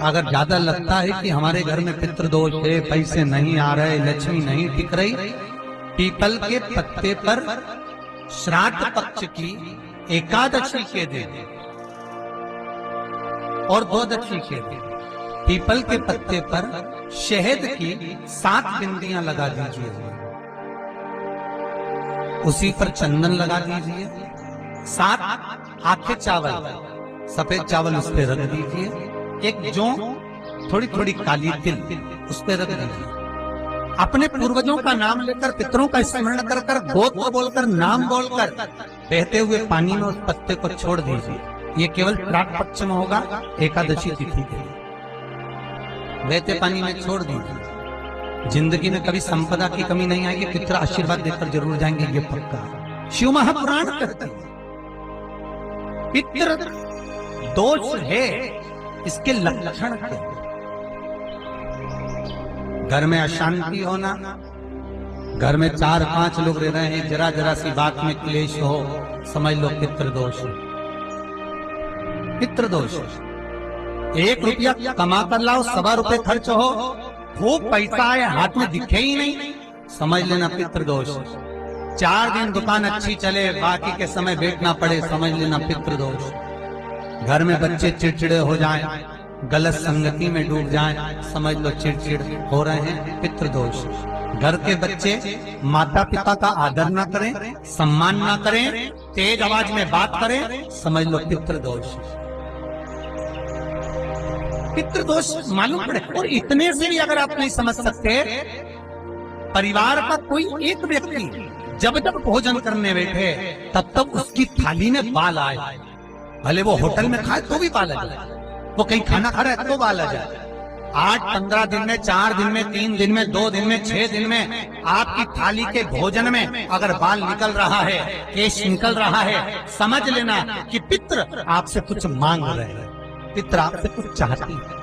अगर ज्यादा लगता है कि हमारे घर में पितृदोष है, पैसे नहीं आ रहे, लक्ष्मी नहीं टिक रही, पीपल के पत्ते पर श्राद्ध पक्ष की एकादशी के दिन और द्वादशी के दिन पीपल के पत्ते पर शहद की 7 बिंदियां लगा दीजिए, उसी पर चंदन लगा दीजिए, 7 आखे चावल, सफेद चावल उस पर रख दीजिए, एक जौ थोड़ी थोड़ी काली तिल उस पर रख दीजिए। अपने पूर्वजों का नाम लेकर, पितरों का स्मरण कर कर, गोत्र बोलकर, नाम बोलकर बहते हुए पानी में उस पत्ते को छोड़ दीजिए। ये केवल श्राद्ध पक्ष में होगा, एकादशी तिथि के लिए बहते पानी में छोड़ दीजिए। जिंदगी में कभी संपदा की कमी नहीं आएगी, पितर आशीर्वाद देकर जरूर जाएंगे, ये पक्का। शिव महापुराण कहते हैं पितृ दोष है, इसके लक्षण क्या? घर में अशांति होना, घर में 4-5 लोग रह रहे हैं, जरा जरा सी बात में क्लेश हो, समझ लो पितृदोष। पितृदोष 1 रुपया कमा कर लाओ, 1.25 रुपए खर्च हो, खूब पैसा आए, हाथ में दिखे ही नहीं, समझ लेना पितृदोष। 4 दिन दुकान अच्छी चले, बाकी के समय बैठना पड़े, समझ लेना पितृदोष। घर में बच्चे चिड़चिड़े हो जाएं, गलत संगति में डूब जाएं, समझ लो चिड़चिड़ हो रहे हैं, पितृदोष। घर के बच्चे माता पिता का आदर ना करें, सम्मान ना करें, तेज आवाज में बात करें, समझ लो पितृदोष। पितृदोष मालूम पड़े। और इतने से भी अगर आप नहीं समझ सकते, परिवार का कोई एक व्यक्ति जब जब भोजन करने बैठे तब तक उसकी थाली में बाल आए, भले वो होटल में खाए तो भी बाल आ जाए, वो कहीं खाना खा रहा है तो बाल आ जाए। 8-15 दिन में, 4 दिन में, 3 दिन में, 2 दिन में, 6 दिन में आपकी थाली के भोजन में अगर बाल निकल रहा है, केश निकल रहा है, समझ लेना कि पितृ आपसे कुछ मांग रहे हैं, पितृ आपसे कुछ चाहती है।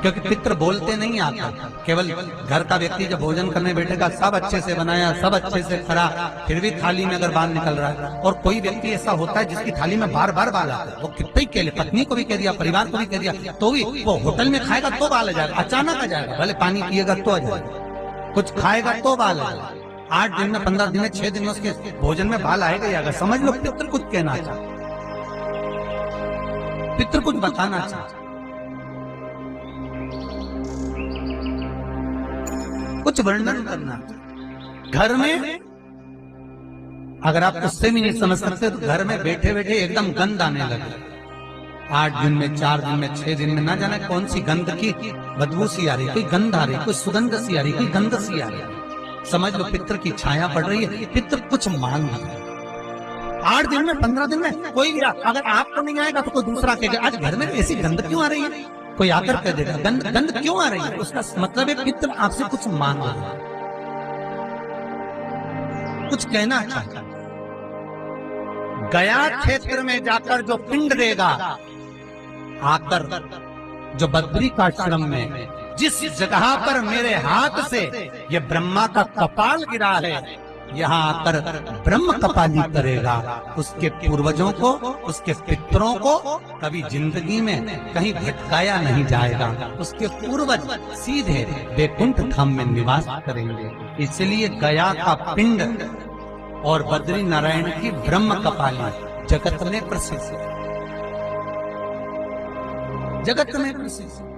क्योंकि पितृ बोलते नहीं आता, केवल घर का व्यक्ति जब भोजन करने बैठेगा, सब अच्छे से बनाया, सब अच्छे से करा, फिर भी थाली में अगर बाल निकल रहा है। और कोई व्यक्ति ऐसा होता है जिसकी थाली में बार बार बाल आता है, वो कितना ही कह ले, पत्नी को भी कह दिया, परिवार को भी कह दिया, तो भी वो होटल में खाएगा तो बाल आ जाएगा, अचानक आ जाएगा, भले पानी पिएगा तो आ जाएगा, कुछ खाएगा तो बाल आ जाएगा। 8 दिन में, 15 दिन में, 6 दिन में उसके भोजन में बाल आएगा ही आएगा। समझ लो पितृ कुछ कहना चाहते, पितृ कुछ बताना चाहते, कुछ वर्णन करना। घर में अगर आप उससे भी नहीं समझ सकते तो घर में बैठे बैठे एकदम गंध आने लगे, 8 दिन में, 4 दिन में, 6 दिन में, ना जाने कौन सी गंध की बदबू सी आ रही, कोई गंध आ रही, कोई सुगंध सी आ रही, कोई गंध सी आ रही, समझ लो पितृ की छाया पड़ रही है, पितृ कुछ मांग रहा है। 8 दिन में, 15 दिन में कोई भी, अगर आपको नहीं आएगा तो कोई दूसरा कहेगा आज घर में ऐसी गंध क्यों आ रही है, कोई आकर कह देगा गंध क्यों आ रही है, उसका मतलब है पितृ आपसे कुछ मांग रहा है, कुछ कहना चाहता है। गया क्षेत्र में जाकर जो पिंड देगा, आकर जो बद्री का आश्रम में जिस जगह पर मेरे हाथ से ये ब्रह्मा का कपाल गिरा है, यहाँ आकर ब्रह्म कपाली करेगा, उसके पूर्वजों को, उसके पितरों को कभी जिंदगी में कहीं भटकाया नहीं जाएगा, उसके पूर्वज सीधे वैकुंठ धाम में निवास करेंगे। इसलिए गया का पिंड और बद्री नारायण की ब्रह्म कपाली जगत में प्रसिद्ध, जगत में प्रसिद्ध।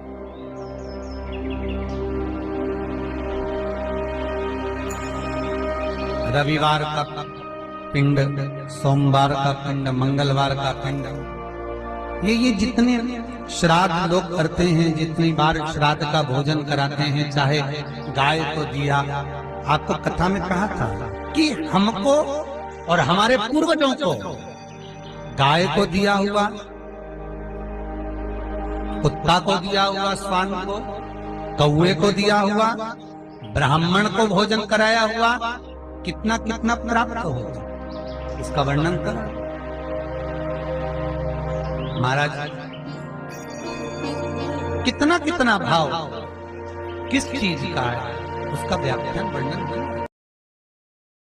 रविवार का पिंड, सोमवार का पिंड, मंगलवार का पिंड, ये जितने श्राद्ध लोग करते हैं, जितनी बार श्राद्ध का भोजन कराते हैं, चाहे गाय को दिया, आपको कथा में कहा था कि हमको और हमारे पूर्वजों को गाय को दिया हुआ, कुत्ता को दिया हुआ, श्वान को, कौवे को दिया हुआ, ब्राह्मण को भोजन कराया हुआ, कितना कितना प्राप्त होता, इसका वर्णन करो महाराज। कितना कितना भाव किस चीज का है, उसका व्याख्यान वर्णन करो।